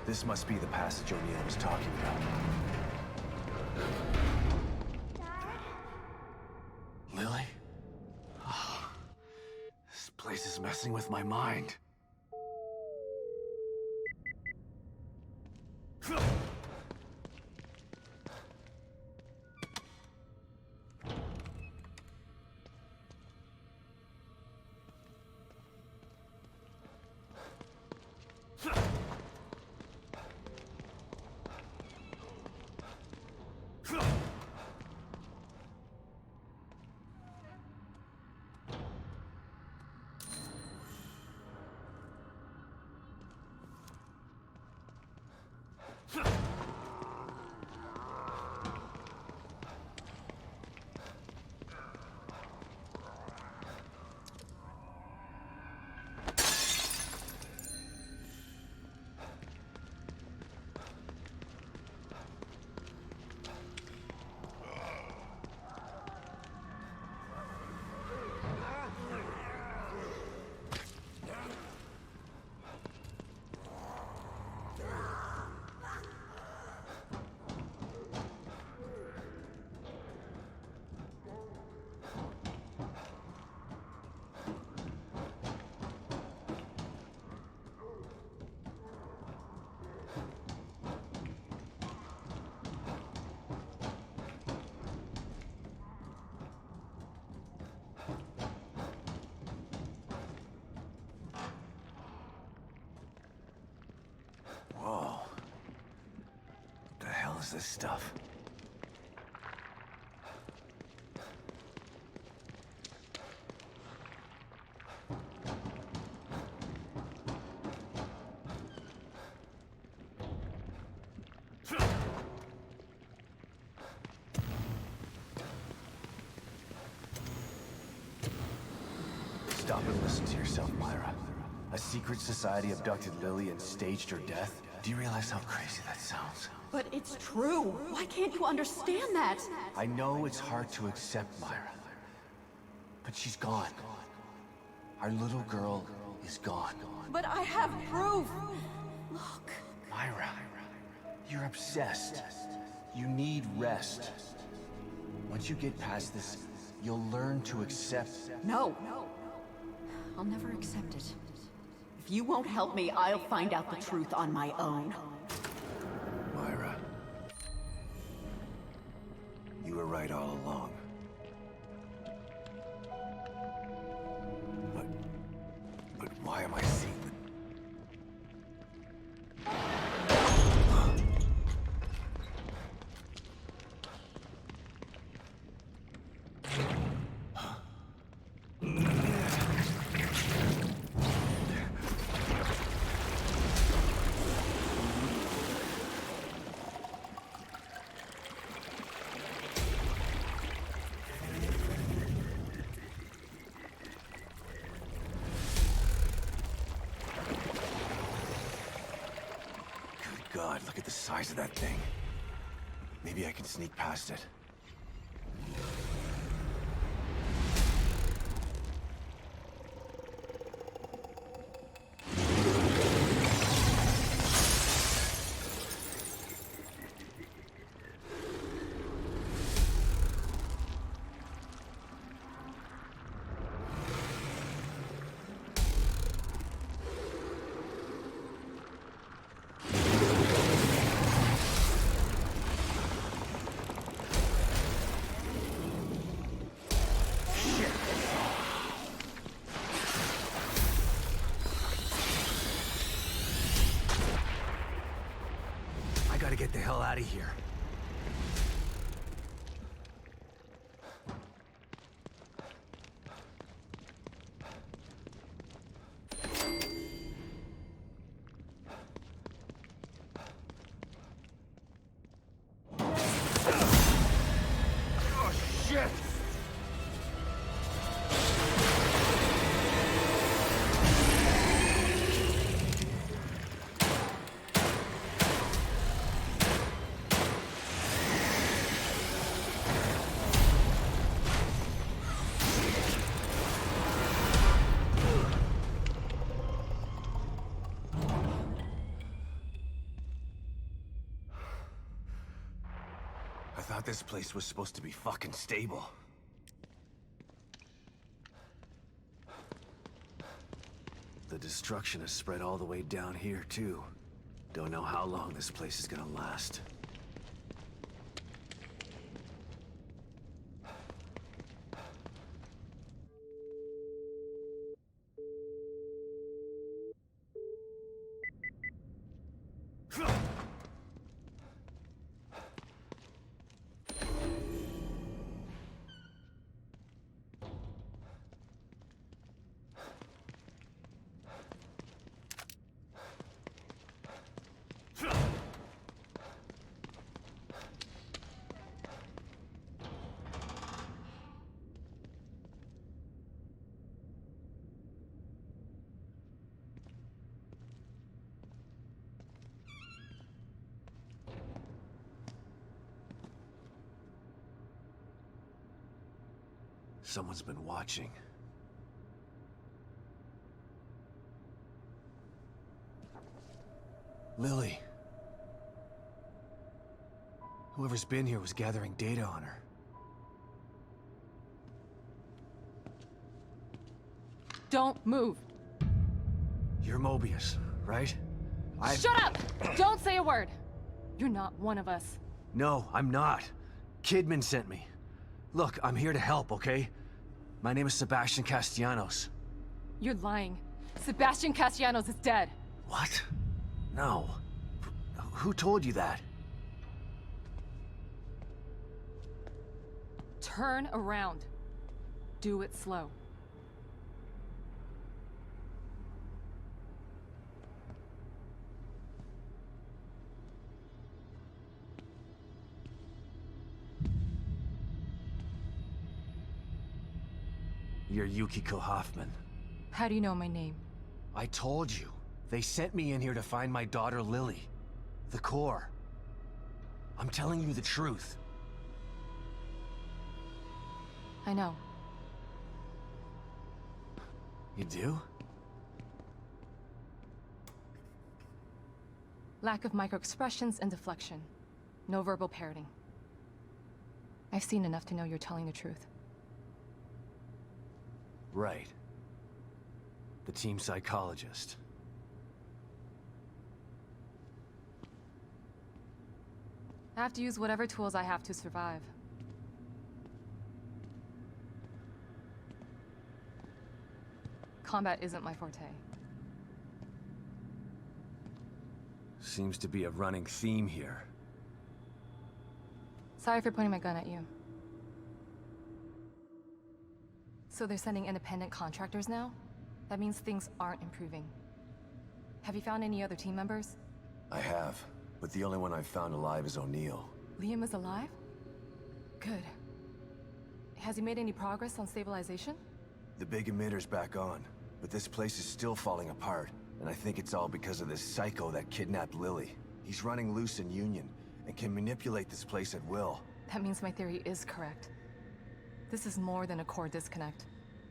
This must be the passage O'Neill was talking about. Lily? Oh, this place is messing with my mind. Whoa. What the hell is this stuff? Stop and listen to yourself, Myra. A secret society abducted Lily and staged her death? Do you realize how crazy that sounds? But it's true. Why can't you understand that? I know it's hard to accept, Myra. But she's gone. Our little girl is gone. But I have proof. Look. Myra, you're obsessed. You need rest. Once you get past this, you'll learn to accept... No. I'll never accept it. If you won't help me, I'll find out the truth on my own. Myra. You were right all along. But why am I seeing the... God, look at the size of that thing. Maybe I can sneak past it. I gotta get the hell out of here. Oh, shit! thought this place was supposed to be fucking stable. The destruction has spread all the way down here, too. Don't know how long this place is gonna last. Someone's been watching. Lily. Whoever's been here was gathering data on her. Don't move. You're Mobius, right? Shut up! Don't say a word. You're not one of us. No, I'm not. Kidman sent me. Look, I'm here to help, okay? My name is Sebastian Castellanos. You're lying. Sebastian Castellanos is dead. What? No. Who told you that? Turn around. Do it slow. You're Yukiko Hoffman. How do you know my name? I told you. They sent me in here to find my daughter Lily. The core. I'm telling you the truth. I know. You do? Lack of microexpressions and deflection. No verbal parroting. I've seen enough to know you're telling the truth. Right. The team psychologist. I have to use whatever tools I have to survive. Combat isn't my forte. Seems to be a running theme here. Sorry for pointing my gun at you. So they're sending independent contractors now? That means things aren't improving. Have you found any other team members? I have, but the only one I've found alive is O'Neill. Liam is alive? Good. Has he made any progress on stabilization? The big emitter's back on, but this place is still falling apart, and I think it's all because of this psycho that kidnapped Lily. He's running loose in Union, and can manipulate this place at will. That means my theory is correct. This is more than a core disconnect.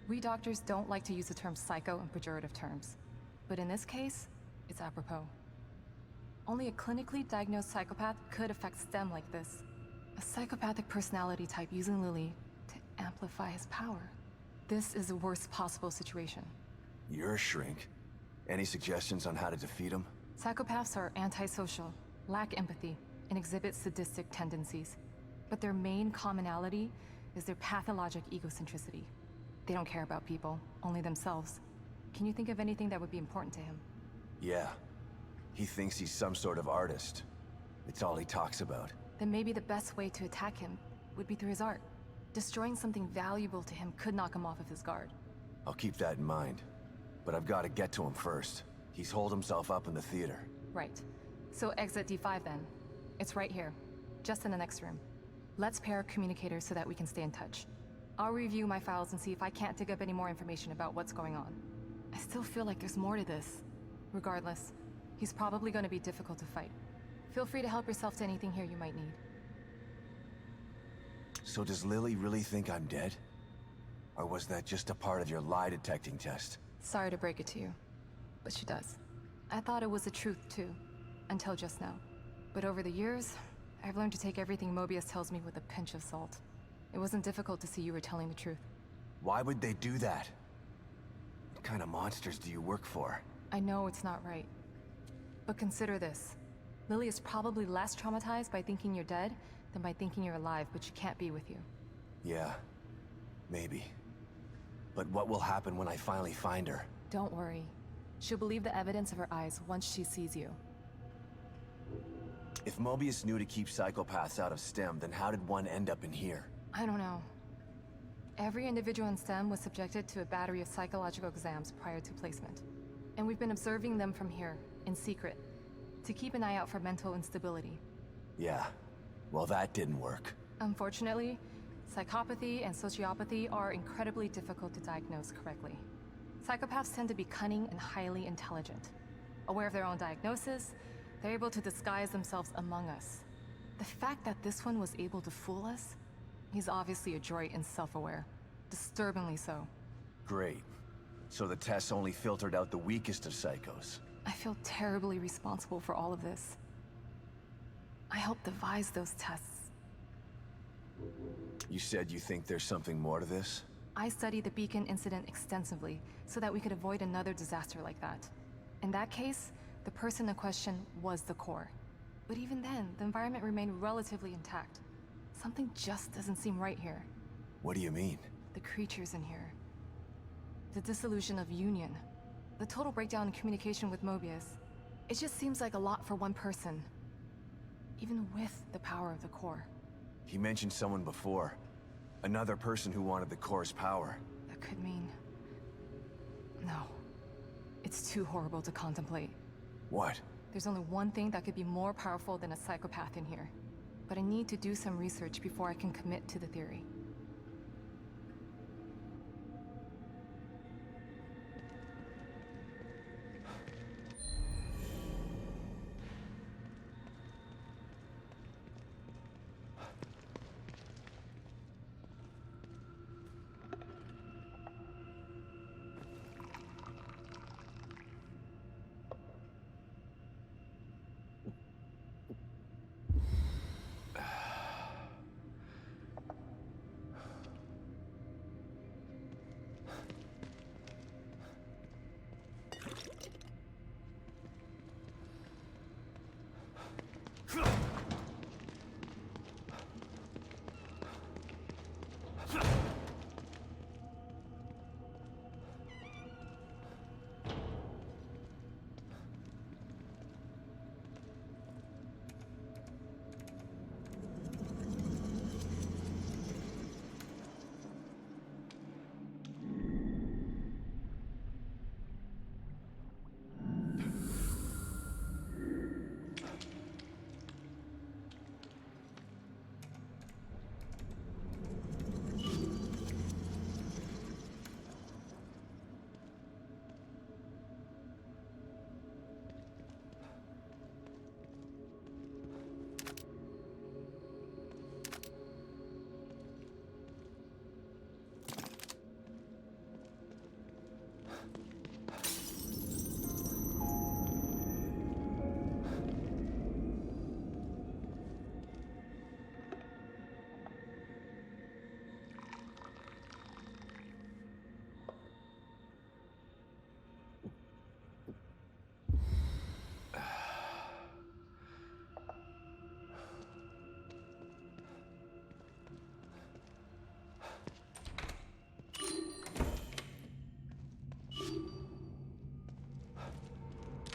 We doctors don't like to use the term psycho in pejorative terms. But in this case, it's apropos. Only a clinically diagnosed psychopath could affect STEM like this. A psychopathic personality type using Lily to amplify his power. This is the worst possible situation. You're a shrink. Any suggestions on how to defeat him? Psychopaths are antisocial, lack empathy, and exhibit sadistic tendencies. But their main commonality is their pathologic egocentricity. They don't care about people, only themselves. Can you think of anything that would be important to him? Yeah. He thinks he's some sort of artist. It's all he talks about. Then maybe the best way to attack him would be through his art. Destroying something valuable to him could knock him off of his guard. I'll keep that in mind. But I've got to get to him first. He's holed himself up in the theater. Right. So exit D5 then. It's right here, just in the next room. Let's pair communicators so that we can stay in touch. I'll review my files and see if I can't dig up any more information about what's going on. I still feel like there's more to this. Regardless, he's probably going to be difficult to fight. Feel free to help yourself to anything here you might need. So does Lily really think I'm dead? Or was that just a part of your lie detecting test? Sorry to break it to you, but she does. I thought it was the truth too, until just now. But over the years, I've learned to take everything Mobius tells me with a pinch of salt. It wasn't difficult to see you were telling the truth. Why would they do that? What kind of monsters do you work for? I know it's not right. But consider this. Lily is probably less traumatized by thinking you're dead than by thinking you're alive, but she can't be with you. Yeah, maybe. But what will happen when I finally find her? Don't worry. She'll believe the evidence of her eyes once she sees you. If Mobius knew to keep psychopaths out of STEM, then how did one end up in here? I don't know. Every individual in STEM was subjected to a battery of psychological exams prior to placement. And we've been observing them from here, in secret, to keep an eye out for mental instability. Yeah, well that didn't work. Unfortunately, psychopathy and sociopathy are incredibly difficult to diagnose correctly. Psychopaths tend to be cunning and highly intelligent. Aware of their own diagnosis, they're able to disguise themselves among us. The fact that this one was able to fool us, he's obviously adroit and self-aware. Disturbingly so. Great. So the tests only filtered out the weakest of psychos. I feel terribly responsible for all of this. I helped devise those tests. You said you think there's something more to this? I studied the Beacon incident extensively so that we could avoid another disaster like that. In that case, the person in question was the core. But even then, the environment remained relatively intact. Something just doesn't seem right here. What do you mean? The creatures in here. The dissolution of Union. The total breakdown in communication with Mobius. It just seems like a lot for one person. Even with the power of the core. He mentioned someone before. Another person who wanted the core's power. That could mean... No. It's too horrible to contemplate. What? There's only one thing that could be more powerful than a psychopath in here. But I need to do some research before I can commit to the theory.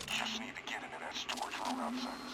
Just need to get into that storage room outside.